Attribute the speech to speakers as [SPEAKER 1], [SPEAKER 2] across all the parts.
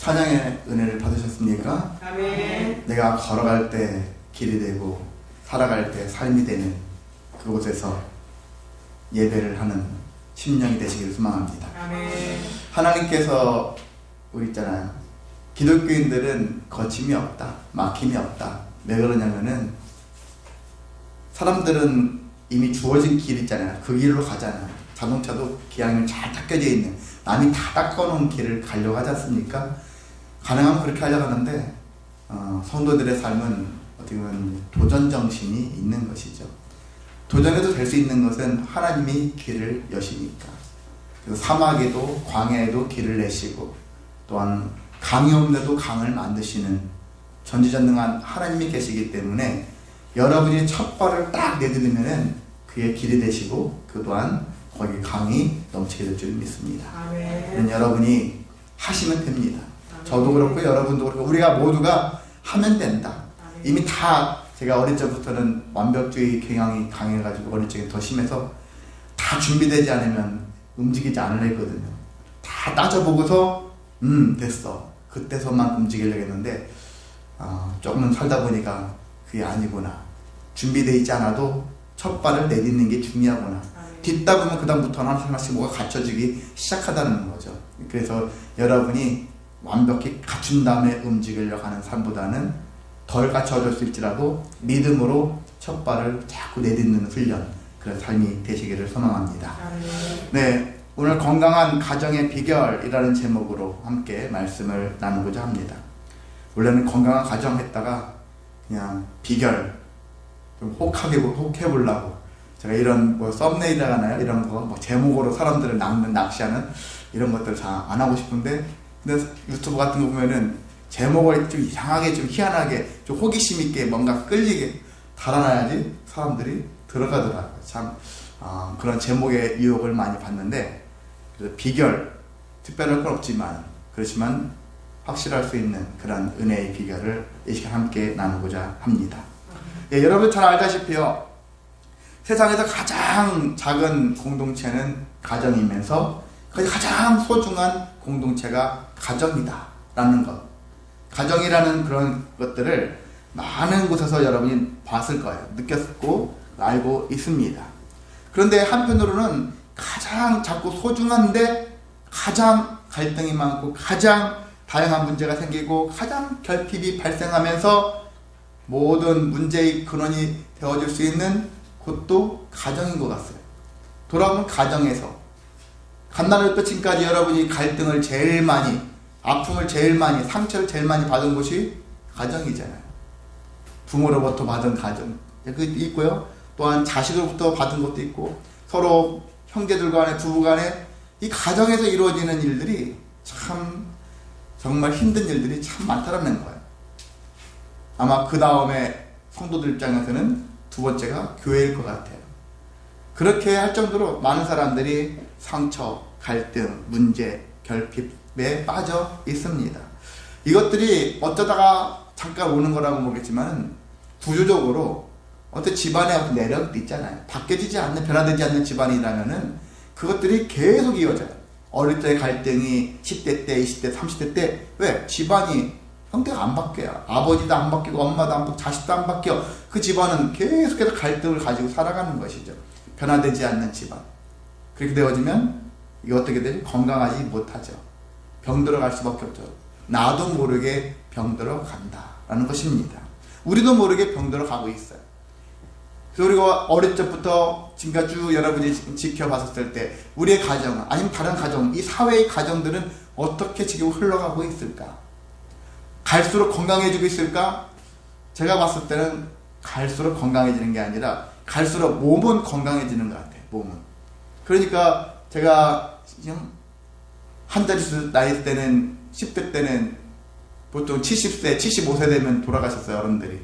[SPEAKER 1] 찬양의 은혜를 받으셨습니까?
[SPEAKER 2] 아멘.
[SPEAKER 1] 내가 걸어갈 때 길이 되고 살아갈 때 삶이 되는 그곳에서 예배를 하는 심령이 되시기를 소망합니다.
[SPEAKER 2] 아멘.
[SPEAKER 1] 하나님께서 우리 있잖아요. 기독교인들은 거침이 없다, 막힘이 없다. 왜 그러냐면은 사람들은 이미 주어진 길 있잖아요. 그 길로 가잖아요. 자동차도 기왕이면 잘 닦여져 있는, 남이 다 닦아놓은 길을 가려고 하지 않습니까? 가능하면 그렇게 하려고 하는데 성도들의 삶은 어떻게 보면 도전 정신이 있는 것이죠. 도전해도 될 수 있는 것은 하나님이 길을 여시니까. 그래서 사막에도 광야에도 길을 내시고 또한 강이 없는데도 강을 만드시는 전지전능한 하나님이 계시기 때문에 여러분이 첫 발을 딱 내딛으면 그의 길이 되시고 그 또한 거기 강이 넘치게 될 줄 믿습니다.
[SPEAKER 2] 아멘.
[SPEAKER 1] 여러분이 하시면 됩니다.
[SPEAKER 2] 아멘.
[SPEAKER 1] 저도 그렇고 여러분도 그렇고 우리가 모두가 하면 된다.
[SPEAKER 2] 아멘.
[SPEAKER 1] 이미 다 제가 어릴 적부터는 완벽주의 경향이 강해가지고 어릴 적에 더 심해서 다 준비되지 않으면 움직이지 않으려 했거든요. 다 따져보고서 됐어. 그때서만 움직이려고 했는데 조금은 살다 보니까 그게 아니구나. 준비되어 있지 않아도 첫 발을 내딛는 게 중요하구나. 딛다 보면 그 다음부터는 하나씩 뭐가 갖춰지기 시작하다는 거죠. 그래서 여러분이 완벽히 갖춘 다음에 움직이려고 하는 삶보다는 덜 갖춰졌을지라도 믿음으로 첫 발을 자꾸 내딛는 훈련, 그런 삶이 되시기를 소망합니다. 네, 오늘 건강한 가정의 비결이라는 제목으로 함께 말씀을 나누고자 합니다. 원래는 건강한 가정 했다가 그냥 비결 좀 혹해보려고 제가 이런 뭐 썸네일이라 하나요? 이런 거 뭐 제목으로 사람들을 낚시하는 이런 것들 다 안 하고 싶은데, 근데 유튜브 같은 거 보면은 제목을 좀 이상하게 좀 희한하게 좀 호기심 있게 뭔가 끌리게 달아놔야지 사람들이 들어가더라고요. 참 그런 제목의 유혹을 많이 받는데, 그래서 비결 특별할 건 없지만 그렇지만 확실할 수 있는 그런 은혜의 비결을 이 시간 함께 나누고자 합니다. 예, 여러분 잘 알다시피요, 세상에서 가장 작은 공동체는 가정이면서 가장 소중한 공동체가 가정이다 라는 것, 가정이라는 그런 것들을 많은 곳에서 여러분이 봤을 거예요. 느꼈고 알고 있습니다. 그런데 한편으로는 가장 작고 소중한데 가장 갈등이 많고 가장 다양한 문제가 생기고 가장 결핍이 발생하면서 모든 문제의 근원이 되어줄 수 있는 곳도 가정인 것 같아요. 돌아보면 가정에서 갓난아기부터 지금까지 여러분이 갈등을 제일 많이, 아픔을 제일 많이, 상처를 제일 많이 받은 곳이 가정이잖아요. 부모로부터 받은 가정 그것도 있고요. 또한 자식으로부터 받은 것도 있고, 서로 형제들 간에, 부부 간에 이 가정에서 이루어지는 일들이 참 정말 힘든 일들이 참 많다라는 거예요. 아마 그 다음에 성도들 입장에서는 두 번째가 교회일 것 같아요. 그렇게 할 정도로 많은 사람들이 상처, 갈등, 문제, 결핍에 빠져 있습니다. 이것들이 어쩌다가 잠깐 오는 거라고 모르겠지만 구조적으로 어떤 집안의 어떤 내력도 있잖아요. 바뀌어지지 않는, 변화되지 않는 집안이라면은 그것들이 계속 이어져요. 어릴 때 갈등이 10대 때, 20대, 30대 때, 왜? 집안이 형태가 안 바뀌어요. 아버지도 안 바뀌고 엄마도 안 바뀌고 자식도 안 바뀌어. 그 집안은 계속해서 갈등을 가지고 살아가는 것이죠. 변화되지 않는 집안. 그렇게 되어지면 이게 어떻게 되죠? 건강하지 못하죠. 병들어 갈 수밖에 없죠. 나도 모르게 병들어 간다라는 것입니다. 우리도 모르게 병들어 가고 있어요. 그래서 우리가 어릴 적부터 지금까지 쭉 여러분이 지켜봤었을 때 우리의 가정, 아니면 다른 가정, 이 사회의 가정들은 어떻게 지금 흘러가고 있을까? 갈수록 건강해지고 있을까? 제가 봤을 때는 갈수록 건강해지는 게 아니라 갈수록 몸은 건강해지는 것 같아요. 몸은. 그러니까 제가 한 자릿수 나이 때는 10대 때는 보통 70세, 75세 되면 돌아가셨어요. 어른들이.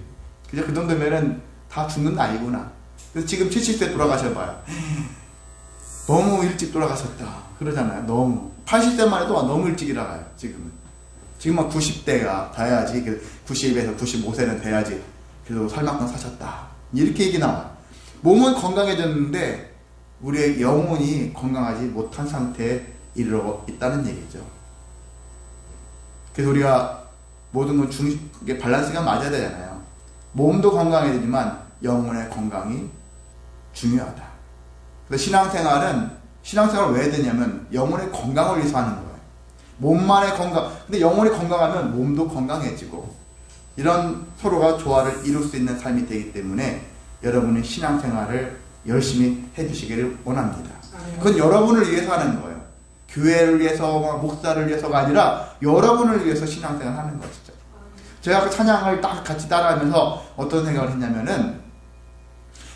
[SPEAKER 1] 그냥 그 정도면은 다 죽는 나이구나. 그래서 지금 70세 돌아가셔봐요. 너무 일찍 돌아가셨다 그러잖아요. 너무 80세만 해도 너무 일찍 일어나요. 지금은 90대가 돼야지, 90에서 95세는 돼야지 그래도 살 만큼 사셨다 이렇게 얘기 나와요. 몸은 건강해졌는데 우리의 영혼이 건강하지 못한 상태에 이르러 있다는 얘기죠. 그래서 우리가 모든 건 이게 밸런스가 맞아야 되잖아요. 몸도 건강해야 되지만 영혼의 건강이 중요하다. 그래서 신앙생활을 왜 해야 되냐면 영혼의 건강을 위해서 하는 거예요. 몸만의 건강, 근데 영혼이 건강하면 몸도 건강해지고 이런 서로가 조화를 이룰 수 있는 삶이 되기 때문에 여러분의 신앙생활을 열심히 해주시기를 원합니다. 그건 여러분을 위해서 하는 거예요. 교회를 위해서, 목사를 위해서가 아니라 여러분을 위해서 신앙생활을 하는 것이죠. 제가 그 찬양을 딱 같이 따라하면서 어떤 생각을 했냐면은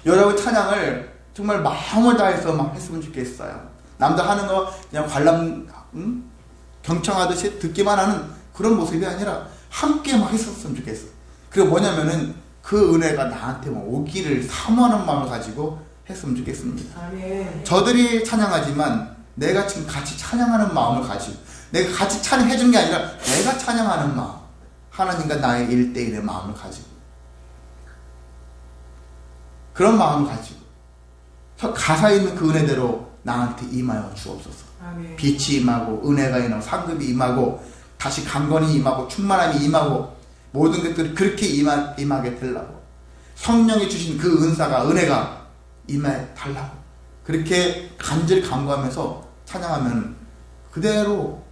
[SPEAKER 1] 여러분 찬양을 정말 마음을 다해서 막 했으면 좋겠어요. 남들 하는 거 그냥 관람 경청하듯이 듣기만 하는 그런 모습이 아니라 함께 막 했었으면 좋겠어. 그리고 뭐냐면은 그 은혜가 나한테 오기를 사모하는 마음을 가지고 했으면 좋겠습니다. 아멘. 저들이 찬양하지만 내가 지금 같이 찬양하는 마음을 가지고 내가 같이 찬양해 준 게 아니라 내가 찬양하는 마음, 하나님과 나의 1대1의 마음을 가지고 그런 마음을 가지고 가사에 있는 그 은혜대로 나한테 임하여 주옵소서. 아멘. 빛이 임하고 은혜가 임하고 상급이 임하고 다시 강건이 임하고 충만함이 임하고 모든 것들이 그렇게 임하게 되려고 성령이 주신 그 은혜가 임해 달라고 그렇게 간절히 간구하면서 찬양하면 그대로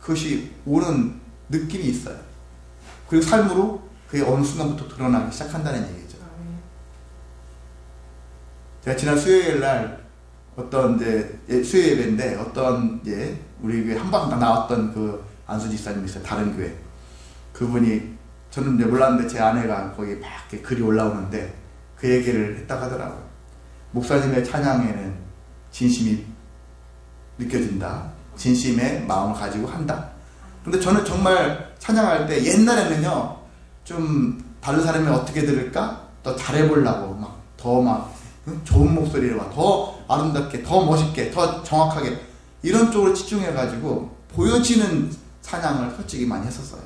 [SPEAKER 1] 그것이 오는 느낌이 있어요. 그리고 삶으로 그게 어느 순간부터 드러나기 시작한다는 얘기죠. 제가 지난 수요일 날 어떤 수요 예배인데 어떤 우리 교회 한방 나왔던 그 안수 집사님이 있어요. 다른 교회. 그분이 저는 몰랐는데 제 아내가 거기 막 이렇게 글이 올라오는데 그 얘기를 했다고 하더라고요. 목사님의 찬양에는 진심이 느껴진다. 진심의 마음을 가지고 한다. 근데 저는 정말 찬양할 때 옛날에는요 좀 다른 사람이 어떻게 들을까 더 잘해보려고 더 좋은 목소리를 더 아름답게 더 멋있게 더 정확하게 이런 쪽으로 집중해가지고 보여지는 찬양을 솔직히 많이 했었어요.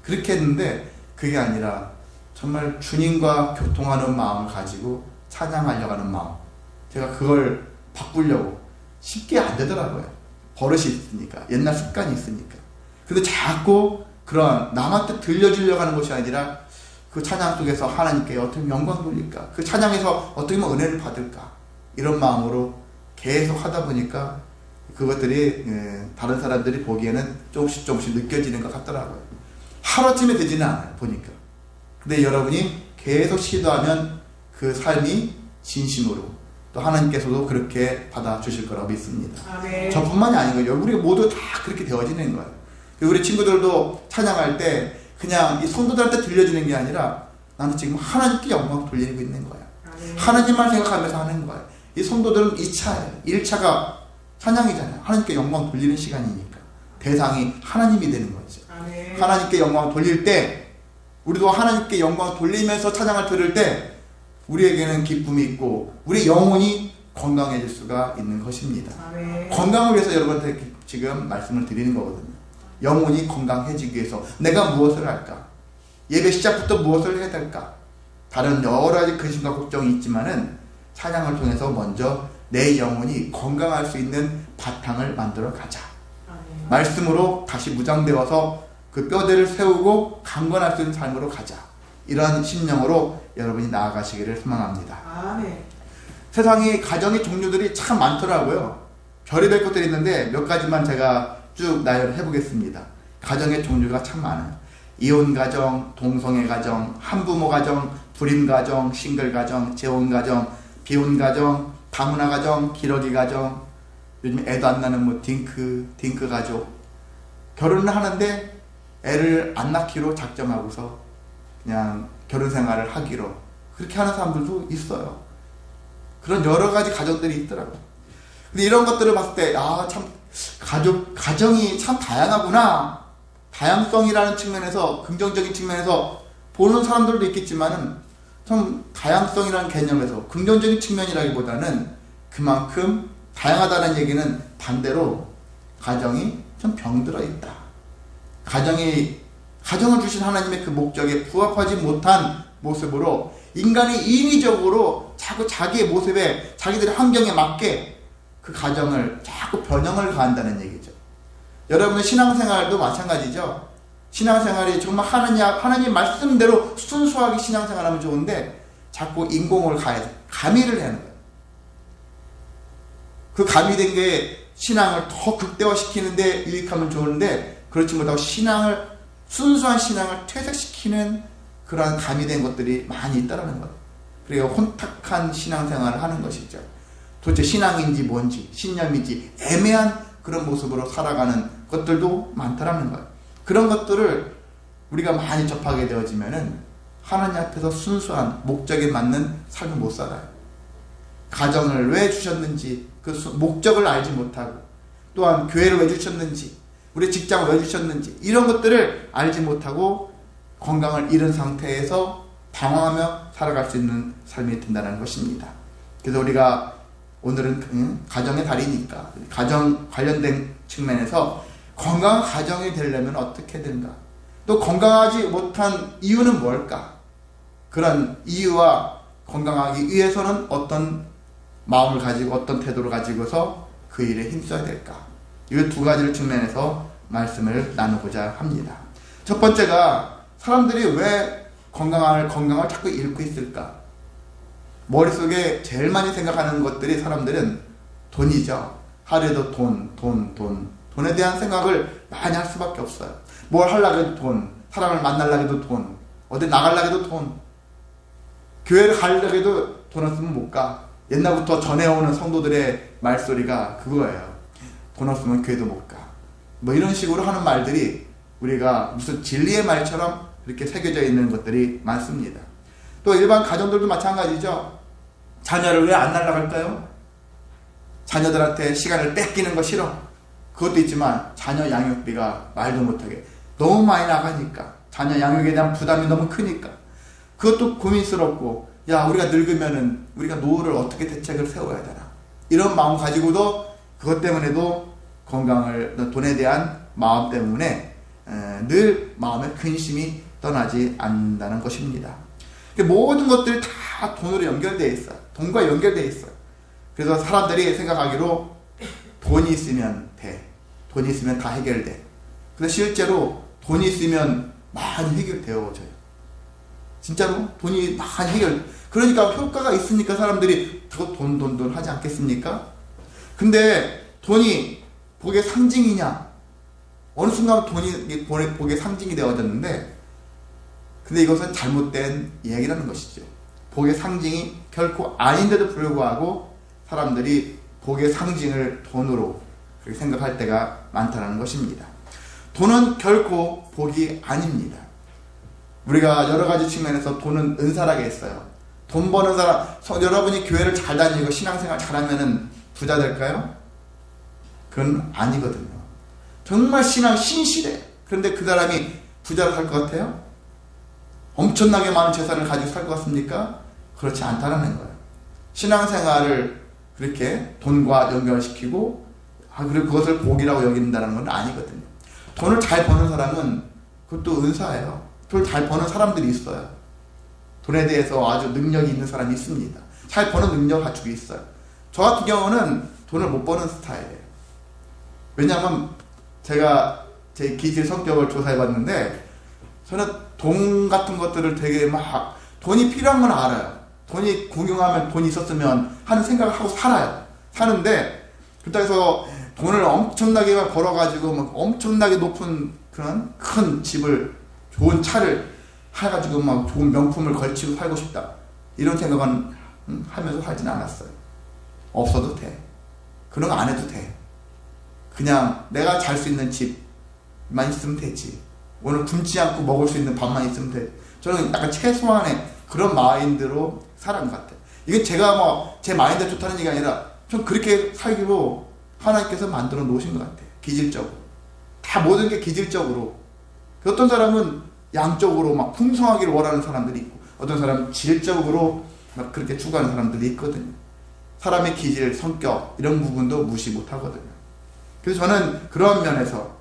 [SPEAKER 1] 그렇게 했는데 그게 아니라 정말 주님과 교통하는 마음을 가지고 찬양하려고 하는 마음, 제가 그걸 바꾸려고 쉽게 안 되더라고요. 버릇이 있으니까, 옛날 습관이 있으니까. 근데 자꾸 그런 남한테 들려주려고 하는 것이 아니라 그 찬양 속에서 하나님께 어떻게 영광 돌릴까, 그 찬양에서 어떻게 하면 은혜를 받을까, 이런 마음으로 계속 하다 보니까 그것들이 다른 사람들이 보기에는 조금씩 느껴지는 것 같더라고요. 하루아침에 되지는 않아요, 보니까. 근데 여러분이 계속 시도하면 그 삶이 진심으로 또 하나님께서도 그렇게 받아주실 거라고 믿습니다. 아멘. 저뿐만이 아니고요. 우리 모두 다 그렇게 되어지는 거예요. 우리 친구들도 찬양할 때 그냥 이 성도들한테 들려주는 게 아니라 나는 지금 하나님께 영광 돌리고 있는 거야. 아멘. 하나님만 생각하면서 하는 거예요. 이 성도들은 2차예요. 1차가 찬양이잖아요. 하나님께 영광 돌리는 시간이니까. 대상이 하나님이 되는 거죠. 아멘. 하나님께 영광 돌릴 때 우리도 하나님께 영광 돌리면서 찬양을 들을 때 우리에게는 기쁨이 있고 우리 영혼이 건강해질 수가 있는 것입니다. 아멘. 건강을 위해서 여러분한테 지금 말씀을 드리는 거거든요. 영혼이 건강해지기 위해서 내가 무엇을 할까? 예배 시작부터 무엇을 해야 될까? 다른 여러 가지 근심과 걱정이 있지만은 찬양을 통해서 먼저 내 영혼이 건강할 수 있는 바탕을 만들어 가자. 아멘. 말씀으로 다시 무장되어서 그 뼈대를 세우고 강건할 수 있는 삶으로 가자. 이런 심령으로 여러분이 나아가시기를 소망합니다. 아멘. 세상에 가정의 종류들이 참 많더라고요. 별의별 것들이 있는데 몇 가지만 제가 쭉 나열해 보겠습니다. 가정의 종류가 참 많아요. 이혼 가정, 동성애 가정, 한부모 가정, 불임 가정, 싱글 가정, 재혼 가정, 비혼 가정, 다문화 가정, 기러기 가정, 요즘 애도 안 나는 딩크 가족. 결혼을 하는데 애를 안 낳기로 작정하고서 그냥 결혼 생활을 하기로 그렇게 하는 사람들도 있어요. 그런 여러 가지 가정들이 있더라고요. 근데 이런 것들을 봤을 때, 참, 가정이 참 다양하구나. 다양성이라는 측면에서, 긍정적인 측면에서 보는 사람들도 있겠지만은, 참, 다양성이라는 개념에서, 긍정적인 측면이라기보다는 그만큼 다양하다는 얘기는 반대로 가정이 좀 병들어 있다. 가정을 주신 하나님의 그 목적에 부합하지 못한 모습으로 인간이 인위적으로 자꾸 자기의 모습에 자기들의 환경에 맞게 그 가정을 자꾸 변형을 가한다는 얘기죠. 여러분의 신앙생활도 마찬가지죠. 신앙생활이 정말 하나님 말씀대로 순수하게 신앙생활하면 좋은데 자꾸 인공을 가해서 가미를 하는 거예요. 그 가미된 게 신앙을 더 극대화시키는데 유익하면 좋은데 그렇지 못하고 순수한 신앙을 퇴색시키는 그러한 가미된 것들이 많이 있다는 거예요. 그리고 혼탁한 신앙생활을 하는 것이죠. 도대체 신앙인지 뭔지 신념인지 애매한 그런 모습으로 살아가는 것들도 많다라는 거예요. 그런 것들을 우리가 많이 접하게 되어지면은 하나님 앞에서 순수한 목적에 맞는 삶을 못 살아요. 가정을 왜 주셨는지 그 목적을 알지 못하고, 또한 교회를 왜 주셨는지, 우리 직장을 왜 주셨는지 이런 것들을 알지 못하고 건강을 잃은 상태에서 방황하며 살아갈 수 있는 삶이 된다는 것입니다. 그래서 우리가 오늘은 가정의 달이니까 가정 관련된 측면에서 건강한 가정이 되려면 어떻게 된가, 또 건강하지 못한 이유는 뭘까, 그런 이유와 건강하기 위해서는 어떤 마음을 가지고 어떤 태도를 가지고서 그 일에 힘써야 될까, 이 두 가지를 측면에서 말씀을 나누고자 합니다. 첫 번째가 사람들이 왜 건강을 자꾸 잃고 있을까. 머릿속에 제일 많이 생각하는 것들이 사람들은 돈이죠. 하루에도 돈에 대한 생각을 많이 할 수밖에 없어요. 뭘 하려고 해도 돈, 사람을 만나려고 해도 돈, 어디 나가려고 해도 돈, 교회를 가려고 해도 돈 없으면 못 가. 옛날부터 전해오는 성도들의 말소리가 그거예요. 돈 없으면 교회도 못 가. 뭐 이런 식으로 하는 말들이 우리가 무슨 진리의 말처럼 이렇게 새겨져 있는 것들이 많습니다. 또 일반 가정들도 마찬가지죠. 자녀를 왜 안 날라갈까요? 자녀들한테 시간을 뺏기는 거 싫어. 그것도 있지만 자녀 양육비가 말도 못하게 너무 많이 나가니까, 자녀 양육에 대한 부담이 너무 크니까 그것도 고민스럽고, 야 우리가 늙으면은 우리가 노후를 어떻게 대책을 세워야 되나, 이런 마음 가지고도 그것 때문에도 돈에 대한 마음 때문에 늘 마음의 근심이 떠나지 않는다는 것입니다. 모든 것들이 다 돈으로 연결되어 있어요. 돈과 연결되어 있어요. 그래서 사람들이 생각하기로 돈이 있으면 돼. 돈이 있으면 다 해결돼. 근데 실제로 돈이 있으면 많이 해결되어져요. 진짜로 돈이 많이 그러니까 효과가 있으니까 사람들이 그거 돈 하지 않겠습니까? 근데 돈이 복의 상징이냐? 어느 순간 돈이 복의 상징이 되어졌는데, 근데 이것은 잘못된 이야기라는 것이죠. 복의 상징이 결코 아닌데도 불구하고 사람들이 복의 상징을 돈으로 그렇게 생각할 때가 많다는 것입니다. 돈은 결코 복이 아닙니다. 우리가 여러 가지 측면에서 돈은 은사라고 했어요. 돈 버는 사람, 여러분이 교회를 잘 다니고 신앙생활 잘하면은 부자 될까요? 그건 아니거든요. 정말 신실해. 그런데 그 사람이 부자로 살 것 같아요? 엄청나게 많은 재산을 가지고 살 것 같습니까? 그렇지 않다는 거예요. 신앙생활을 그렇게 돈과 연결시키고 그리고 그것을 복이라고 여긴다는 건 아니거든요. 돈을 잘 버는 사람은 그것도 은사예요. 돈을 잘 버는 사람들이 있어요. 돈에 대해서 아주 능력이 있는 사람이 있습니다. 잘 버는 능력을 가지고 있어요. 저 같은 경우는 돈을 못 버는 스타일이에요. 왜냐하면 제가 제 기질 성격을 조사해봤는데, 저는 돈 같은 것들을 되게 돈이 필요한 건 알아요. 돈이 궁금하면 돈이 있었으면 하는 생각을 하고 사는데, 그렇다고 해서 돈을 엄청나게 벌어가지고 막 엄청나게 높은 그런 큰 집을, 좋은 차를 해가지고 막 좋은 명품을 걸치고 살고 싶다, 이런 생각은 하면서 살진 않았어요. 없어도 돼. 그런 거 안 해도 돼. 그냥 내가 잘 수 있는 집만 있으면 되지. 오늘 굶지 않고 먹을 수 있는 밥만 있으면 돼. 저는 약간 최소한의 그런 마인드로 살아온 것 같아요. 이게 제가 제 마인드 좋다는 얘기가 아니라 좀 그렇게 살기로 하나님께서 만들어 놓으신 것 같아요. 기질적으로. 다 모든 게 기질적으로. 어떤 사람은 양적으로 막 풍성하기를 원하는 사람들이 있고, 어떤 사람은 질적으로 막 그렇게 추구하는 사람들이 있거든요. 사람의 기질, 성격 이런 부분도 무시 못하거든요. 그래서 저는 그런 면에서,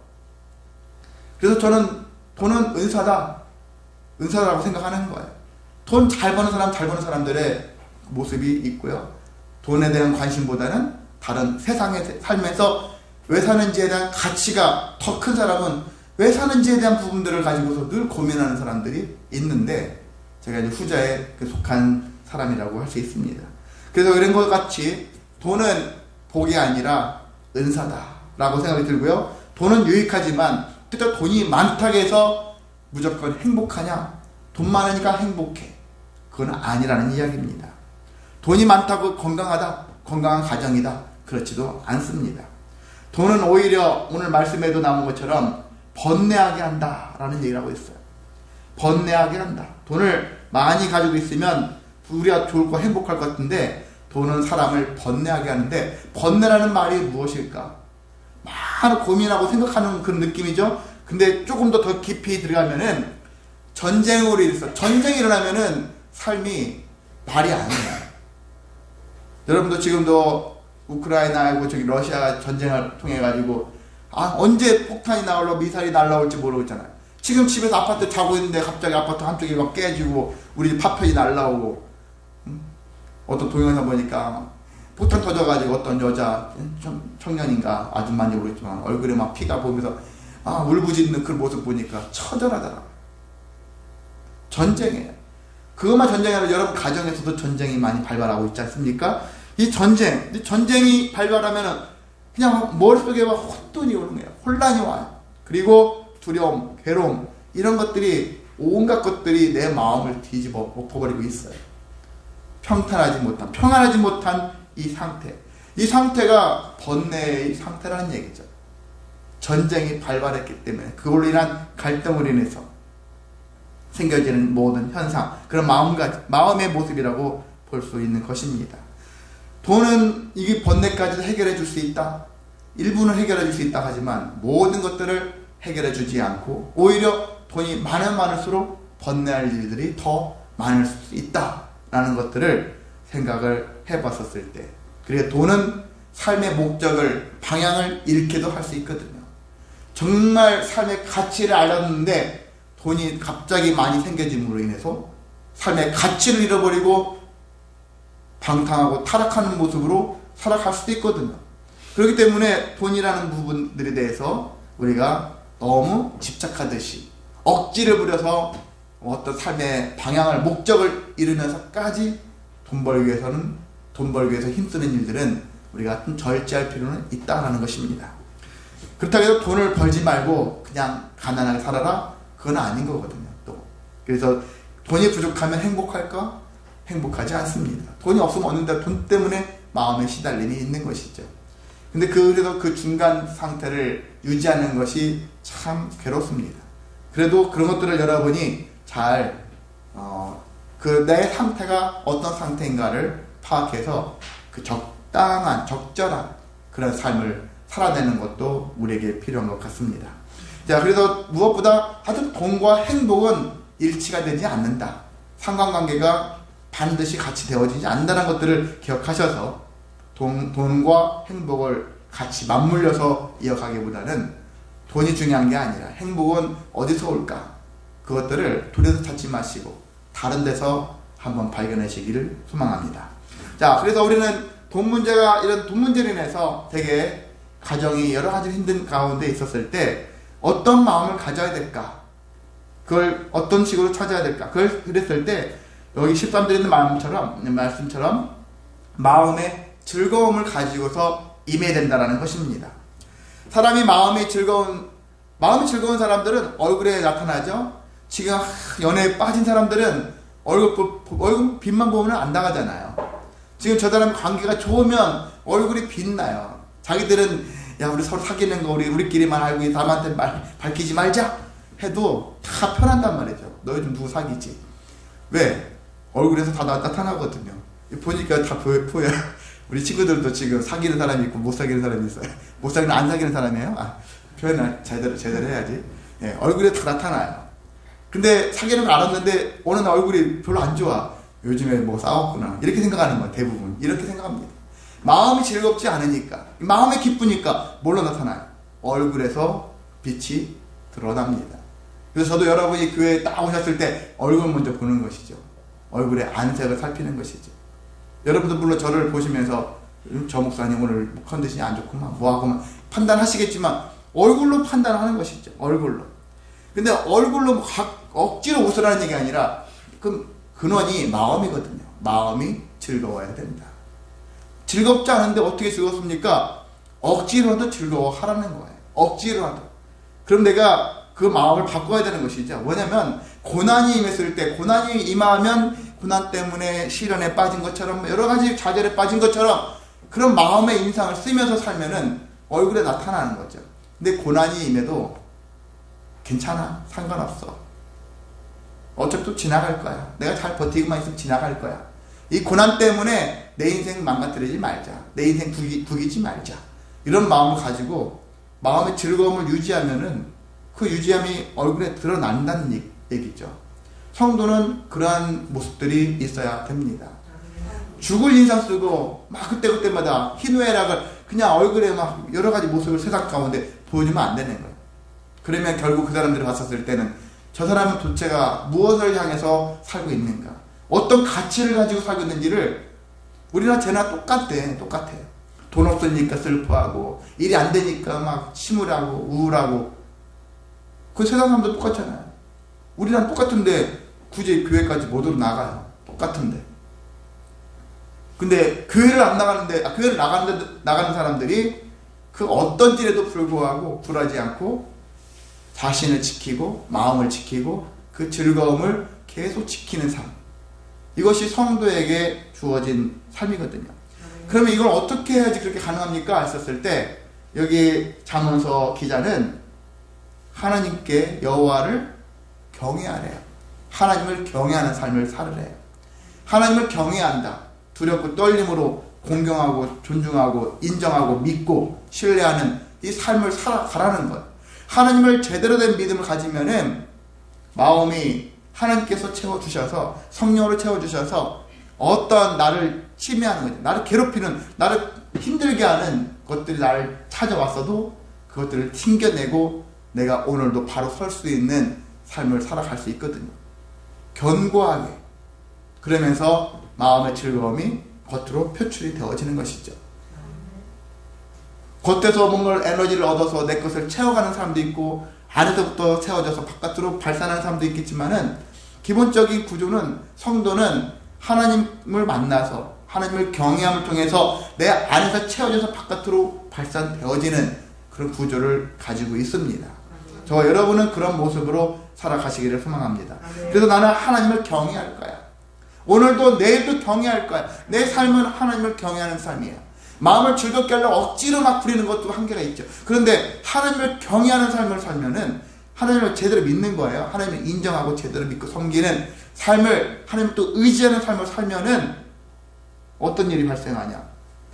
[SPEAKER 1] 그래서 저는 돈은 은사라고 생각하는 거예요. 돈 잘 버는 사람들의 모습이 있고요. 돈에 대한 관심보다는 다른 세상의 삶에서 왜 사는지에 대한 가치가 더 큰 사람은 왜 사는지에 대한 부분들을 가지고서 늘 고민하는 사람들이 있는데, 제가 이제 후자에 속한 사람이라고 할 수 있습니다. 그래서 이런 것 같이 돈은 복이 아니라 은사다라고 생각이 들고요. 돈은 유익하지만 그때 돈이 많다고 해서 무조건 행복하냐? 돈 많으니까 행복해. 그건 아니라는 이야기입니다. 돈이 많다고 건강하다? 건강한 가정이다? 그렇지도 않습니다. 돈은 오히려 오늘 말씀에도 나온 것처럼 번뇌하게 한다라는 얘기를 하고 있어요. 번뇌하게 한다. 돈을 많이 가지고 있으면 우리가 좋을 거 행복할 것 같은데, 돈은 사람을 번뇌하게 하는데, 번뇌라는 말이 무엇일까? 많이 고민하고 생각하는 그런 느낌이죠. 근데 조금 더 깊이 들어가면은 전쟁으로 인해서, 전쟁이 일어나면은 삶이 말이 아니에요. 여러분도 지금도 우크라이나하고 저기 러시아 전쟁을 통해 가지고 언제 폭탄이 나올라 미사일이 날라올지 모르고 있잖아요. 지금 집에서 아파트 자고 있는데 갑자기 아파트 한쪽이 막 깨지고 우리 집 파편이 날라오고, 어떤 동영상 보니까 폭탄 터져가지고 어떤 여자 청년인가 아줌마인지 모르겠지만 얼굴에 막 피가 보면서 울부짖는 그 모습 보니까 처절하더라. 전쟁이에요. 그것만 전쟁이 아니라 여러분 가정에서도 전쟁이 많이 발발하고 있지 않습니까? 이 전쟁이 발발하면은 그냥 머릿속에 막 혼돈이 오는 거예요. 혼란이 와요. 그리고 두려움, 괴로움, 이런 것들이, 온갖 것들이 내 마음을 뒤집어 엎어버리고 있어요. 평안하지 못한 이 상태. 이 상태가 번뇌의 상태라는 얘기죠. 전쟁이 발발했기 때문에 그걸로 인한 갈등으로 인해서 생겨지는 모든 현상, 그런 마음의 모습이라고 볼 수 있는 것입니다. 돈은 이 번뇌까지도 해결해 줄 수 있다. 일부는 해결해 줄 수 있다 하지만 모든 것들을 해결해 주지 않고 오히려 돈이 많으면 많을수록 번뇌할 일들이 더 많을 수 있다라는 것들을 생각을 해봤었을 때, 그리고 돈은 삶의 목적을, 방향을 잃게도 할 수 있거든요. 정말 삶의 가치를 알았는데 돈이 갑자기 많이 생겨짐으로 인해서 삶의 가치를 잃어버리고 방탕하고 타락하는 모습으로 살아갈 수도 있거든요. 그렇기 때문에 돈이라는 부분들에 대해서 우리가 너무 집착하듯이 억지를 부려서 어떤 삶의 방향을, 목적을 잃으면서까지 돈 벌기 위해서 힘쓰는 일들은 우리가 좀 절제할 필요는 있다는 것입니다. 그렇다고 해서 돈을 벌지 말고 그냥 가난하게 살아라? 그건 아닌 거거든요. 또 그래서 돈이 부족하면 행복할까? 행복하지 않습니다. 돈이 없으면 없는데 돈 때문에 마음에 시달림이 있는 것이죠. 근데 그래서 그 중간 상태를 유지하는 것이 참 괴롭습니다. 그래도 그런 것들을 여러분이 잘 내 상태가 어떤 상태인가를 파악해서 그 적절한 그런 삶을 살아내는 것도 우리에게 필요한 것 같습니다. 자, 그래서 무엇보다 하여튼 돈과 행복은 일치가 되지 않는다. 상관관계가 반드시 같이 되어지지 않는다는 것들을 기억하셔서 돈과 행복을 같이 맞물려서 이어가기보다는 돈이 중요한 게 아니라 행복은 어디서 올까? 그것들을 둘이서 찾지 마시고 다른 데서 한번 발견하시기를 소망합니다. 자, 그래서 우리는 돈 문제로 인해서 되게 가정이 여러 가지 힘든 가운데 있었을 때 어떤 마음을 가져야 될까? 그걸 어떤 식으로 찾아야 될까? 그랬을 때 여기 13절에 있는 말씀처럼 마음의 즐거움을 가지고서 임해야 된다는 것입니다. 사람이 마음이 즐거운 사람들은 얼굴에 나타나죠. 지금 연애에 빠진 사람들은 얼굴 빛만 보면 안 나가잖아요. 지금 저 사람 관계가 좋으면 얼굴이 빛나요. 자기들은 야, 우리 서로 사귀는 거 우리끼리만 알고 남한테 밝히지 말자 해도 다 편한단 말이죠. 너 요즘 누구 사귀지? 왜? 얼굴에서 다 나타나거든요. 보니까 다 보여요. 우리 친구들도 지금 사귀는 사람이 있고 못 사귀는 사람이 있어요. 못 사귀는 안 사귀는 사람이에요? 표현을 제대로 해야지. 예, 얼굴에 다 나타나요. 근데 사귀는 걸 알았는데 어느 날 얼굴이 별로 안 좋아. 요즘에 뭐 싸웠구나. 이렇게 생각하는 거예요. 대부분. 이렇게 생각합니다. 마음이 즐겁지 않으니까, 마음이 기쁘니까 뭘로 나타나요? 얼굴에서 빛이 드러납니다. 그래서 저도 여러분이 교회에 딱 오셨을 때 얼굴 먼저 보는 것이죠. 얼굴의 안색을 살피는 것이죠. 여러분도 물론 저를 보시면서 저 목사님 오늘 컨디션이 안 좋구만 뭐하고만 판단하시겠지만 얼굴로 판단하는 것이죠. 얼굴로. 근데 얼굴로 억지로 웃으라는 얘기 아니라 그 근원이 마음이거든요. 마음이 즐거워야 된다. 즐겁지 않은데 어떻게 즐겁습니까? 억지로라도 즐거워하라는 거예요. 억지로라도. 그럼 내가 그 마음을 바꿔야 되는 것이죠. 뭐냐면 고난이 임했을 때, 고난이 임하면 고난 때문에 시련에 빠진 것처럼 여러 가지 좌절에 빠진 것처럼 그런 마음의 인상을 쓰면서 살면은 얼굴에 나타나는 거죠. 근데 고난이 임해도 괜찮아, 상관없어, 어차피 또 지나갈 거야, 내가 잘 버티고만 있으면 지나갈 거야, 이 고난 때문에 내 인생 망가뜨리지 말자, 내 인생 구기지 말자, 이런 마음을 가지고 마음의 즐거움을 유지하면은 그 유지함이 얼굴에 드러난다는 얘기죠. 성도는 그러한 모습들이 있어야 됩니다. 죽을 인상 쓰고 막 그때마다 희노애락을 그냥 얼굴에 막 여러 가지 모습을 세상 가운데 보여주면 안 되는 거예요. 그러면 결국 그 사람들을 봤었을 때는 저 사람은 도대체가 무엇을 향해서 살고 있는가, 어떤 가치를 가지고 살고 있는지를 우리나 쟤나 똑같아. 돈 없으니까 슬퍼하고 일이 안 되니까 막 침울하고 우울하고, 그 세상 사람도 똑같잖아요. 우리랑 똑같은데 굳이 교회까지 못 나가요. 똑같은데. 근데 교회를 안 나가는데, 교회를 나가는 사람들이 그 어떤 일에도 불구하고 굴하지 않고 자신을 지키고 마음을 지키고 그 즐거움을 계속 지키는 삶, 이것이 성도에게 주어진 삶이거든요. 그러면 이걸 어떻게 해야지 그렇게 가능합니까? 했었을 때 여기 잠언서 기자는 하나님께 여호와를 경외하래요. 하나님을 경외하는 삶을 살으래요. 하나님을 경외한다, 두렵고 떨림으로 공경하고 존중하고 인정하고 믿고 신뢰하는 이 삶을 살아가라는 것. 하나님을 제대로 된 믿음을 가지면은 마음이 하나님께서 채워주셔서, 성령으로 채워주셔서 어떤 나를 침해하는 거죠, 나를 괴롭히는, 나를 힘들게 하는 것들이 나를 찾아왔어도 그것들을 튕겨내고 내가 오늘도 바로 설 수 있는 삶을 살아갈 수 있거든요. 견고하게. 그러면서 마음의 즐거움이 겉으로 표출이 되어지는 것이죠. 겉에서 뭔가 에너지를 얻어서 내 것을 채워가는 사람도 있고, 안에서부터 채워져서 바깥으로 발산하는 사람도 있겠지만은, 기본적인 구조는, 성도는 하나님을 만나서 하나님을 경외함을 통해서 내 안에서 채워져서 바깥으로 발산되어지는 그런 구조를 가지고 있습니다. 저와 여러분은 그런 모습으로 살아가시기를 소망합니다. 그래서 나는 하나님을 경외할 거야. 오늘도 내일도 경외할 거야. 내 삶은 하나님을 경외하는 삶이에요. 마음을 즐겁게 하려고 억지로 막 부리는 것도 한계가 있죠. 그런데 하나님을 경외하는 삶을 살면은 하나님을 제대로 믿는 거예요. 하나님을 인정하고 제대로 믿고 섬기는 삶을, 하나님을 또 의지하는 삶을 살면은 어떤 일이 발생하냐,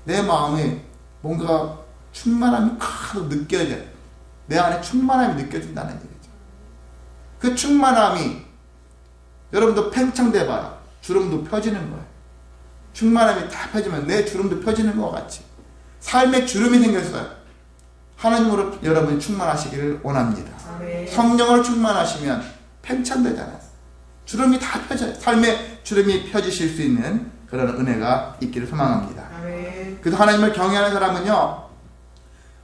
[SPEAKER 1] 내 마음에 뭔가 충만함이 가득 느껴져요. 내 안에 충만함이 느껴진다는 얘기죠. 그 충만함이, 여러분도 팽창돼 봐요. 주름도 펴지는 거예요. 충만함이 다 펴지면 내 주름도 펴지는 것 같이 삶에 주름이 생겼어요. 하나님으로 여러분이 충만하시기를 원합니다. 성령으로 충만하시면 팽창되잖아요. 주름이 다 펴져요. 삶에 주름이 펴지실 수 있는 그런 은혜가 있기를 소망합니다. 그래서 하나님을 경외하는 사람은요,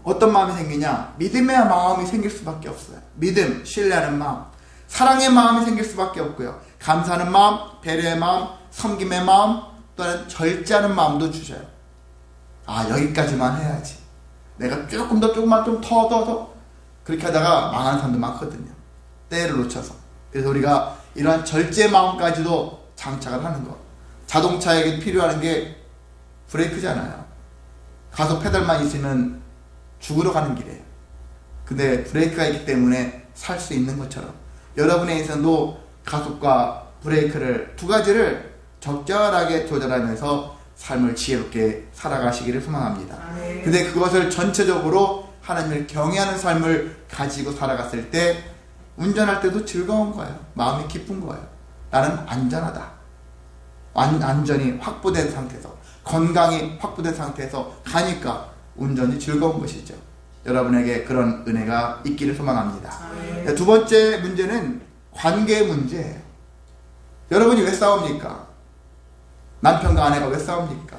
[SPEAKER 1] 어떤 마음이 생기냐, 믿음의 마음이 생길 수밖에 없어요. 믿음, 신뢰하는 마음, 사랑의 마음이 생길 수밖에 없고요, 감사하는 마음, 배려의 마음, 섬김의 마음, 또는 절제하는 마음도 주셔요. 여기까지만 해야지, 내가 조금만 좀 더 그렇게 하다가 망하는 사람도 많거든요. 때를 놓쳐서. 그래서 우리가 이러한 절제 마음까지도 장착을 하는 것. 자동차에게 필요한 게 브레이크잖아요. 가속 페달만 있으면 죽으러 가는 길이에요. 근데 브레이크가 있기 때문에 살 수 있는 것처럼 여러분의 인생도 가속과 브레이크를, 두 가지를 적절하게 조절하면서 삶을 지혜롭게 살아가시기를 소망합니다. 근데 그것을 전체적으로 하나님을 경외하는 삶을 가지고 살아갔을 때 운전할 때도 즐거운 거예요. 마음이 기쁜 거예요. 나는 안전하다. 안전이 확보된 상태에서, 건강이 확보된 상태에서 가니까 운전이 즐거운 것이죠. 여러분에게 그런 은혜가 있기를 소망합니다. 두 번째 문제는 관계의 문제예요. 여러분이 왜 싸웁니까? 남편과 아내가 왜 싸웁니까?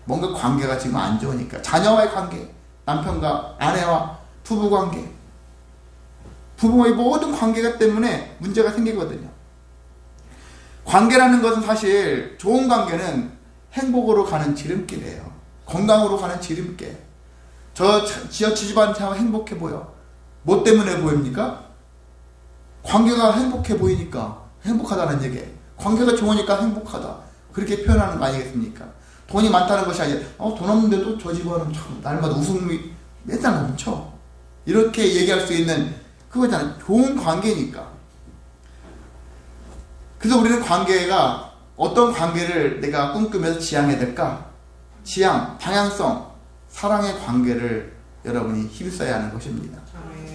[SPEAKER 1] 뭔가 관계가 지금 안 좋으니까. 자녀와의 관계, 남편과 아내와 부부 관계. 부부의 모든 관계가 때문에 문제가 생기거든요. 관계라는 것은 사실 좋은 관계는 행복으로 가는 지름길이에요. 건강으로 가는 지름길. 저 집안 생활 행복해 보여. 뭐 때문에 보입니까? 관계가 행복해 보이니까 행복하다는 얘기예요. 관계가 좋으니까 행복하다. 그렇게 표현하는 거 아니겠습니까? 돈이 많다는 것이 아니라 돈 없는데도 저 집안은 참 날마다 웃음이 맨날 넘쳐. 이렇게 얘기할 수 있는 그거잖아요. 좋은 관계니까. 그래서 우리는 관계가 어떤 관계를 내가 꿈꾸면서 지향해야 될까? 지향, 방향성, 사랑의 관계를 여러분이 힘써야 하는 것입니다.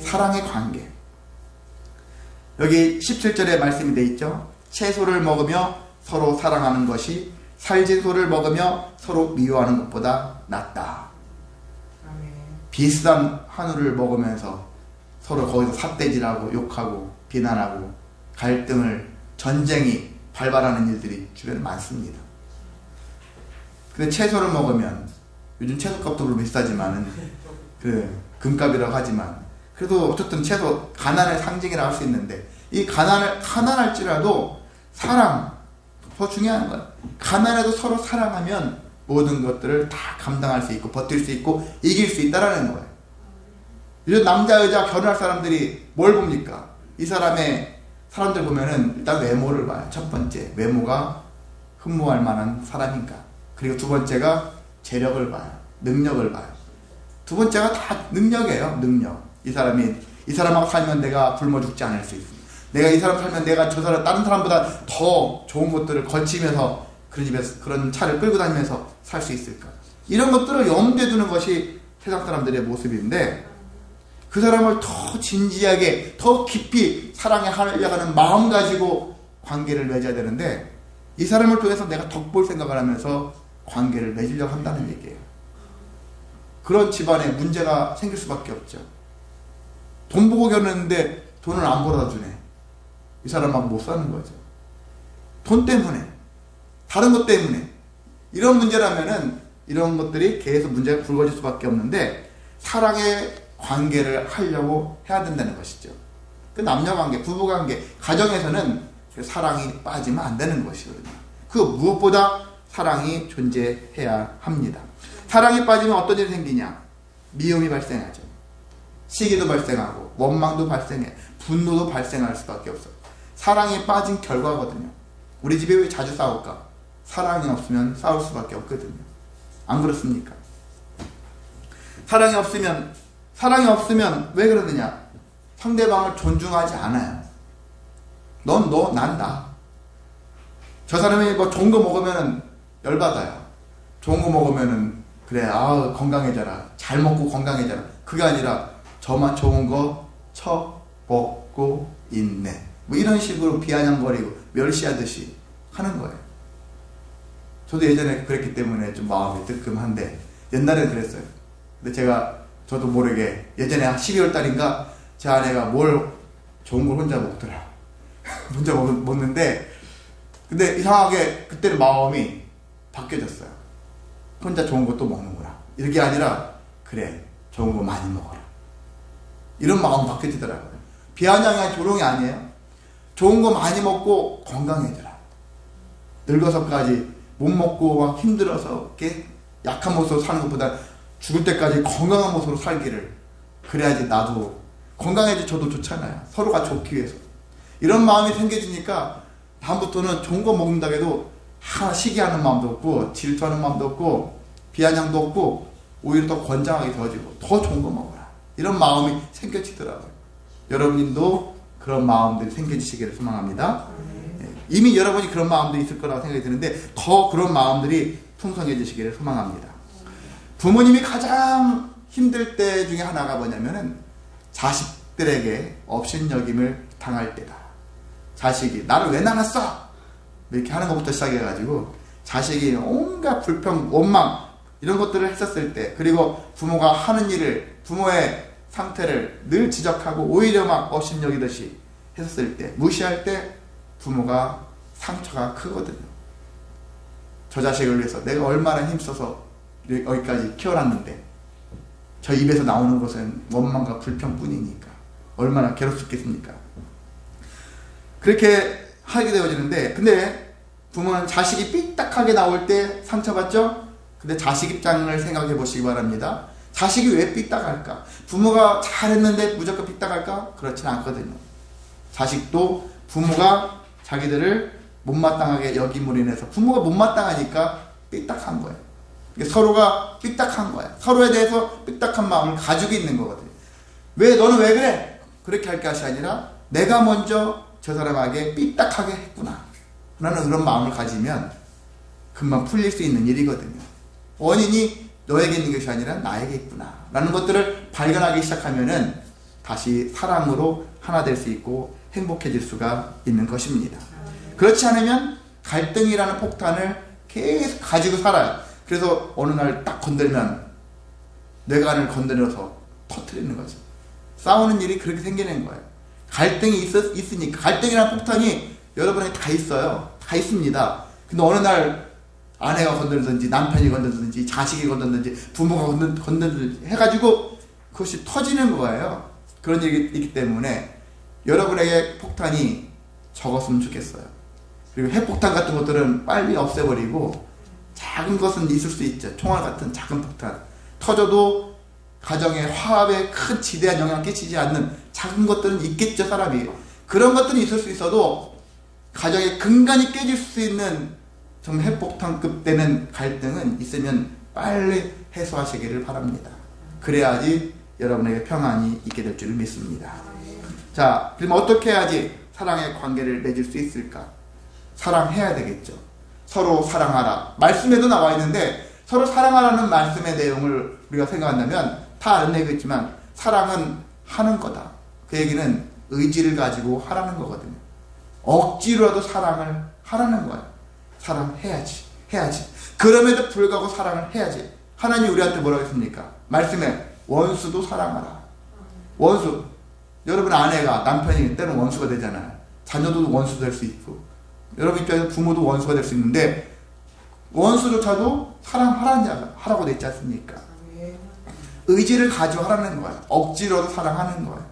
[SPEAKER 1] 사랑의 관계. 여기 17절에 말씀이 되어 있죠. 채소를 먹으며 서로 사랑하는 것이 살진 소를 먹으며 서로 미워하는 것보다 낫다. 비슷한 한우를 먹으면서 서로 거기서 삿대질하고 욕하고 비난하고 갈등을 전쟁이 발발하는 일들이 주변에 많습니다. 근데 채소를 먹으면 요즘 채소값도 물론 비싸지만은 그 금값이라고 하지만 그래도 어쨌든 채소 가난의 상징이라고 할 수 있는데 이 가난할지라도 사랑 더 중요한 거야. 가난해도 서로 사랑하면 모든 것들을 다 감당할 수 있고 버틸 수 있고 이길 수 있다라는 거예요. 요즘 남자 여자 결혼할 사람들이 뭘 봅니까? 이 사람들 보면은 일단 외모를 봐요. 첫 번째 외모가 흠모할 만한 사람인가. 그리고 두 번째가 재력을 봐요. 능력을 봐요. 두 번째가 다 능력이에요. 능력. 이 사람하고 살면 내가 굶어 죽지 않을 수 있습니다. 내가 이 사람 살면 내가 저 사람 다른 사람보다 더 좋은 것들을 거치면서 그런 집에서 그런 차를 끌고 다니면서 살 수 있을까? 이런 것들을 염두에 두는 것이 세상 사람들의 모습인데 그 사람을 더 진지하게 더 깊이 사랑하려고 하는 마음 가지고 관계를 맺어야 되는데 이 사람을 통해서 내가 덕볼 생각을 하면서 관계를 맺으려고 한다는 얘기예요. 그런 집안에 문제가 생길 수밖에 없죠. 돈 보고 결혼했는데 돈을 안 벌어다 주네. 이 사람하고 못 사는 거죠. 돈 때문에, 다른 것 때문에. 이런 문제라면은 이런 것들이 계속 문제가 불거질 수밖에 없는데 사랑의 관계를 하려고 해야 된다는 것이죠. 그 남녀관계, 부부관계, 가정에서는 사랑이 빠지면 안 되는 것이거든요. 그 무엇보다 사랑이 존재해야 합니다. 사랑이 빠지면 어떤 일이 생기냐? 미움이 발생하죠. 시기도 발생하고 원망도 발생해. 분노도 발생할 수밖에 없어요. 사랑이 빠진 결과거든요. 우리 집에 왜 자주 싸울까? 사랑이 없으면 싸울 수밖에 없거든요. 안 그렇습니까? 사랑이 없으면 왜 그러느냐? 상대방을 존중하지 않아요. 넌 너, 난 나. 저 사람이 뭐 좋은 거 먹으면 열받아요. 좋은 거 먹으면은 그래, 건강해져라. 잘 먹고 건강해져라. 그게 아니라 저만 좋은 거 처먹고 있네. 뭐 이런 식으로 비아냥거리고 멸시하듯이 하는 거예요. 저도 예전에 그랬기 때문에 좀 마음이 뜨끔한데 옛날에는 그랬어요. 근데 저도 모르게 예전에 12월 달인가 제 아내가 뭘 좋은 걸 혼자 먹더라. 혼자 먹는데 근데 이상하게 그때는 마음이 바뀌어졌어요. 혼자 좋은 것도 먹는구나. 이렇게 아니라 그래 좋은 거 많이 먹어라. 이런 마음 바뀌어지더라고요. 비아냥이 조롱이 아니에요. 좋은 거 많이 먹고 건강해져라. 늙어서까지 못 먹고 막 힘들어서 이렇게 약한 모습으로 사는 것보다 죽을 때까지 건강한 모습으로 살기를 그래야지 나도 건강해지 저도 좋잖아요. 서로가 좋기 위해서. 이런 마음이 생겨지니까 다음부터는 좋은 거 먹는다고 해도 시기하는 마음도 없고 질투하는 마음도 없고 비아냥도 없고 오히려 더 건장하게 되어지고 더 좋은 거 먹어라. 이런 마음이 생겨지더라고요. 여러분도 그런 마음들이 생겨지시기를 소망합니다. 이미 여러분이 그런 마음들이 있을 거라고 생각이 드는데 더 그런 마음들이 풍성해지시기를 소망합니다. 부모님이 가장 힘들 때 중에 하나가 뭐냐면은 자식들에게 업신여김을 당할 때다. 자식이 나를 왜 낳았어? 이렇게 하는 것부터 시작해가지고 자식이 온갖 불평, 원망 이런 것들을 했었을 때 그리고 부모가 하는 일을 부모의 상태를 늘 지적하고 오히려 막 업신여기듯이 했었을 때 무시할 때 부모가 상처가 크거든요. 저 자식을 위해서 내가 얼마나 힘써서 여기까지 키워놨는데 저 입에서 나오는 것은 원망과 불평뿐이니까 얼마나 괴롭겠습니까? 그렇게 하게 되어지는데, 근데 부모는 자식이 삐딱하게 나올 때 상처받죠? 근데 자식 입장을 생각해 보시기 바랍니다. 자식이 왜 삐딱할까? 부모가 잘했는데 무조건 삐딱할까? 그렇진 않거든요. 자식도 부모가 자기들을 못마땅하게 여김으로 인해서 부모가 못마땅하니까 삐딱한 거예요. 서로가 삐딱한 거야. 서로에 대해서 삐딱한 마음을 가지고 있는 거거든요. 왜 너는 왜 그래? 그렇게 할 것이 아니라 내가 먼저 저 사람에게 삐딱하게 했구나 라는 그런 마음을 가지면 금방 풀릴 수 있는 일이거든요. 원인이 너에게 있는 것이 아니라 나에게 있구나 라는 것들을 발견하기 시작하면은 다시 사랑으로 하나 될 수 있고 행복해질 수가 있는 것입니다. 그렇지 않으면 갈등이라는 폭탄을 계속 가지고 살아요. 그래서 어느 날 딱 건들면 뇌관을 건드려서 터뜨리는 거죠. 싸우는 일이 그렇게 생기는 거예요. 갈등이 있으니까. 갈등이라는 폭탄이 여러분에게 다 있어요. 다 있습니다. 근데 어느 날 아내가 건들든지 남편이 건들든지 자식이 건들든지 부모가 건들든지 해가지고 그것이 터지는 거예요. 그런 일이 있기 때문에 여러분에게 폭탄이 적었으면 좋겠어요. 그리고 핵폭탄 같은 것들은 빨리 없애버리고 작은 것은 있을 수 있죠. 총알 같은 작은 폭탄. 터져도 가정의 화합에 큰 지대한 영향을 끼치지 않는 작은 것들은 있겠죠, 사람이. 그런 것들이 있을 수 있어도 가정의 근간이 깨질 수 있는 좀 핵폭탄급 되는 갈등은 있으면 빨리 해소하시기를 바랍니다. 그래야지 여러분에게 평안이 있게 될 줄 믿습니다. 자, 그럼 어떻게 해야지 사랑의 관계를 맺을 수 있을까? 사랑해야 되겠죠. 서로 사랑하라. 말씀에도 나와 있는데 서로 사랑하라는 말씀의 내용을 우리가 생각한다면 다 아는 얘기겠지만 사랑은 하는 거다. 그 얘기는 의지를 가지고 하라는 거거든요. 억지로라도 사랑을 하라는 거예요. 사랑해야지. 해야지. 그럼에도 불구하고 사랑을 해야지. 하나님 우리한테 뭐라고 했습니까? 말씀에 원수도 사랑하라. 원수. 여러분 아내가 남편이 때는 원수가 되잖아요. 자녀도 원수 될 수 있고 여러분 입장에서 부모도 원수가 될 수 있는데 원수조차도 사랑하라고 돼 있지 않습니까? 의지를 가지고 하라는 거예요. 억지로도 사랑하는 거예요.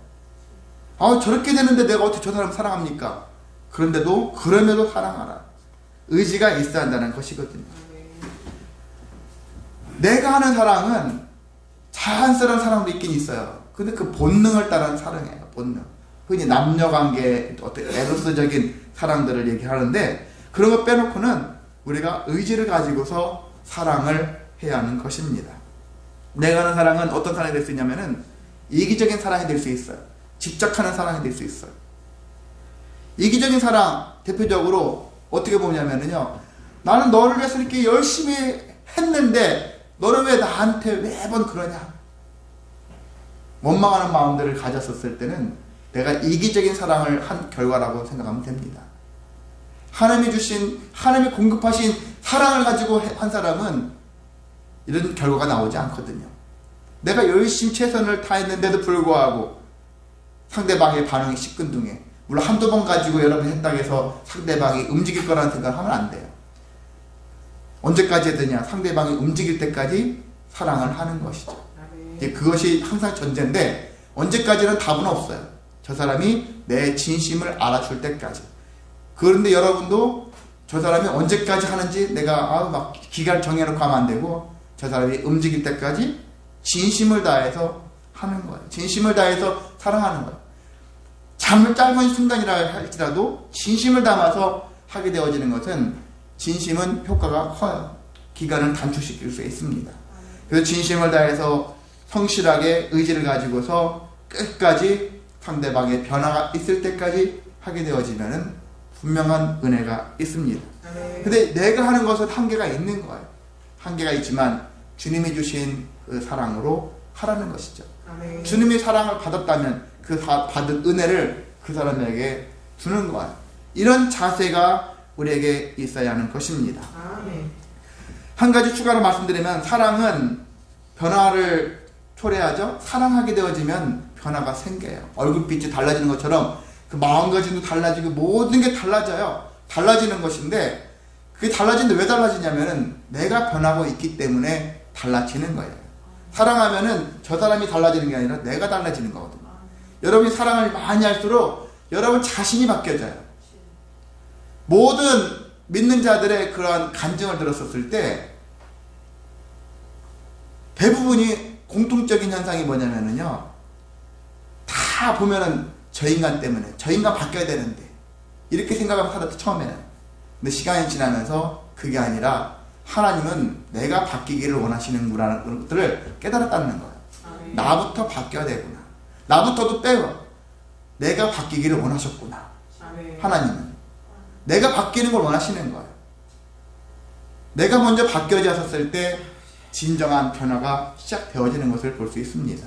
[SPEAKER 1] 아, 저렇게 되는데 내가 어떻게 저 사람 사랑합니까? 그럼에도 사랑하라. 의지가 있어야 한다는 것이거든요. 내가 하는 사랑은 자연스러운 사랑도 있긴 있어요. 근데 그 본능을 따른 사랑이에요. 본능. 흔히 남녀관계 어떤 에로스적인 사랑들을 얘기하는데 그런 거 빼놓고는 우리가 의지를 가지고서 사랑을 해야 하는 것입니다. 내가 하는 사랑은 어떤 사랑이 될 수 있냐면은 이기적인 사랑이 될 수 있어요. 집착하는 사랑이 될 수 있어요. 이기적인 사랑 대표적으로 어떻게 보냐면은요, 나는 너를 위해서 이렇게 열심히 했는데 너는 왜 나한테 매번 그러냐? 원망하는 마음들을 가졌었을 때는 내가 이기적인 사랑을 한 결과라고 생각하면 됩니다. 하나님이 공급하신 사랑을 가지고 한 사람은 이런 결과가 나오지 않거든요. 내가 열심히 최선을 다했는데도 불구하고 상대방의 반응이 시큰둥해. 물론 한두 번 가지고 여러분이 했다고 해서 상대방이 움직일 거라는 생각을 하면 안 돼요. 언제까지 해야 되냐? 상대방이 움직일 때까지 사랑을 하는 것이죠. 그것이 항상 전제인데 언제까지는 답은 없어요. 저 사람이 내 진심을 알아줄 때까지. 그런데 여러분도 저 사람이 언제까지 하는지 내가 막 기간을 정해놓고 하면 안 되고 저 사람이 움직일 때까지 진심을 다해서 하는 거예요. 진심을 다해서 사랑하는 거예요. 짧은 순간이라 할지라도 진심을 담아서 하게 되어지는 것은 진심은 효과가 커요. 기간을 단축시킬 수 있습니다. 그래서 진심을 다해서 성실하게 의지를 가지고서 끝까지 상대방의 변화가 있을 때까지 하게 되어지면은 분명한 은혜가 있습니다. 근데 내가 하는 것은 한계가 있는 거예요. 한계가 있지만 주님이 주신 그 사랑으로 하라는 것이죠. 주님이 사랑을 받았다면 그 받은 은혜를 그 사람에게 주는 거예요. 이런 자세가 우리에게 있어야 하는 것입니다. 한 가지 추가로 말씀드리면 사랑은 변화를 초래하죠. 사랑하게 되어지면 변화가 생겨요. 얼굴빛이 달라지는 것처럼 그 마음가짐도 달라지고 모든 게 달라져요. 달라지는 것인데 그게 달라지는데 왜 달라지냐면은 내가 변하고 있기 때문에 달라지는 거예요. 사랑하면은 저 사람이 달라지는 게 아니라 내가 달라지는 거거든요. 여러분이 사랑을 많이 할수록 여러분 자신이 바뀌어져요. 모든 믿는 자들의 그러한 간증을 들었었을 때 대부분이 공통적인 현상이 뭐냐면요, 다 보면은 저 인간 때문에, 저 인간 바뀌어야 되는데 이렇게 생각하면 살았죠, 처음에는. 근데 시간이 지나면서 그게 아니라 하나님은 내가 바뀌기를 원하시는구나라는 것들을 깨달았다는 거예요. 나부터 바뀌어야 되구나. 나부터도 빼요. 내가 바뀌기를 원하셨구나. 하나님은 내가 바뀌는 걸 원하시는 거예요. 내가 먼저 바뀌어졌을 때 진정한 변화가 시작되어지는 것을 볼 수 있습니다.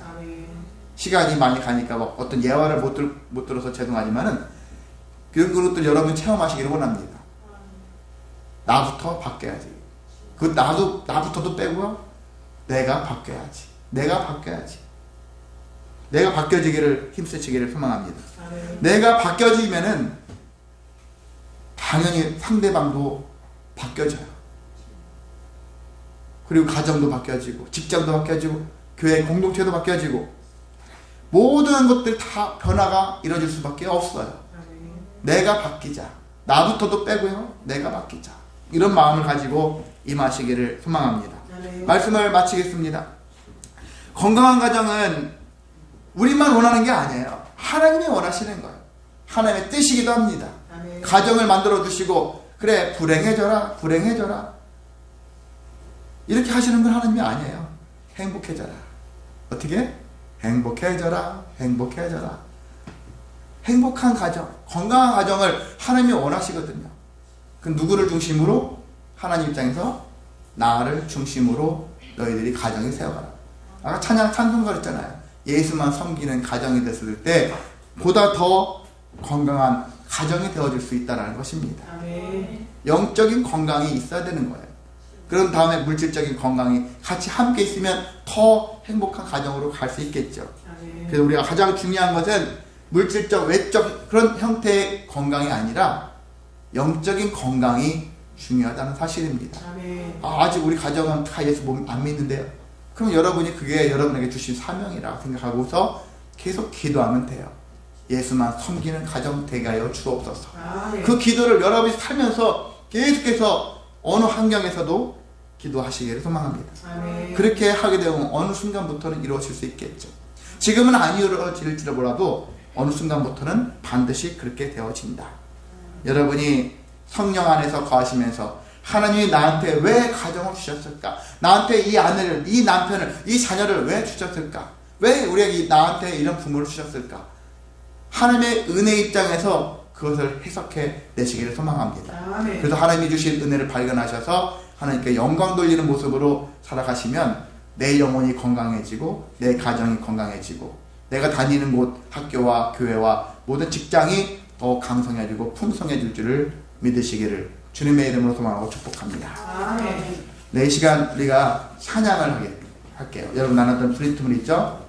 [SPEAKER 1] 시간이 많이 가니까 어떤 예화를 못 들어서 죄송하지만은 그런 것들 여러분 체험하시기를 원합니다. 나부터 바뀌어야지. 그 나부터도 빼고요. 내가 바뀌어야지. 내가 바뀌어야지. 내가 바뀌어지기를 힘쓰시기를 소망합니다. 내가 바뀌어지면은 당연히 상대방도 바뀌어져요. 그리고 가정도 바뀌어지고 직장도 바뀌어지고 교회 공동체도 바뀌어지고 모든 것들 다 변화가 이루어질 수밖에 없어요. 내가 바뀌자. 나부터도 빼고요. 내가 바뀌자. 이런 마음을 가지고 임하시기를 소망합니다. 말씀을 마치겠습니다. 건강한 가정은 우리만 원하는 게 아니에요. 하나님이 원하시는 거예요. 하나님의 뜻이기도 합니다. 가정을 만들어 주시고 그래 불행해져라 불행해져라 이렇게 하시는 건 하나님이 아니에요. 행복해져라. 어떻게? 행복해져라 행복해져라. 행복한 가정, 건강한 가정을 하나님이 원하시거든요. 그 누구를 중심으로? 하나님 입장에서 나를 중심으로 너희들이 가정을 세워가라. 아까 찬송가 그랬잖아요. 예수만 섬기는 가정이 됐을 때 보다 더 건강한 가정이 되어질 수 있다는 것입니다. 영적인 건강이 있어야 되는 거예요. 그런 다음에 물질적인 건강이 같이 함께 있으면 더 행복한 가정으로 갈 수 있겠죠. 그래서 우리가 가장 중요한 것은 물질적, 외적 그런 형태의 건강이 아니라 영적인 건강이 중요하다는 사실입니다. 아직 우리 가정은 다 예수 안 믿는데요. 그럼 여러분이 그게 여러분에게 주신 사명이라고 생각하고서 계속 기도하면 돼요. 예수만 섬기는 가정 되게 하여 주옵소서. 그 기도를 여러분이 살면서 계속해서 어느 환경에서도 기도하시기를 소망합니다. 그렇게 하게 되면 어느 순간부터는 이루어질 수 있겠죠. 지금은 안 이루어질지도 몰라도 어느 순간부터는 반드시 그렇게 되어진다. 여러분이 성령 안에서 거하시면서 하나님이 나한테 왜 가정을 주셨을까? 나한테 이 아내를, 이 남편을, 이 자녀를 왜 주셨을까? 왜 우리에게 나한테 이런 부모를 주셨을까? 하나님의 은혜 입장에서 그것을 해석해 내시기를 소망합니다. 그래서 하나님이 주신 은혜를 발견하셔서 하나님께 영광 돌리는 모습으로 살아가시면 내 영혼이 건강해지고 내 가정이 건강해지고 내가 다니는 곳 학교와 교회와 모든 직장이 더 강성해지고 풍성해질 줄을 믿으시기를 주님의 이름으로 소망하고 축복합니다. 네, 이 시간 우리가 찬양을 할게요. 여러분 나눴던 프리트물 있죠?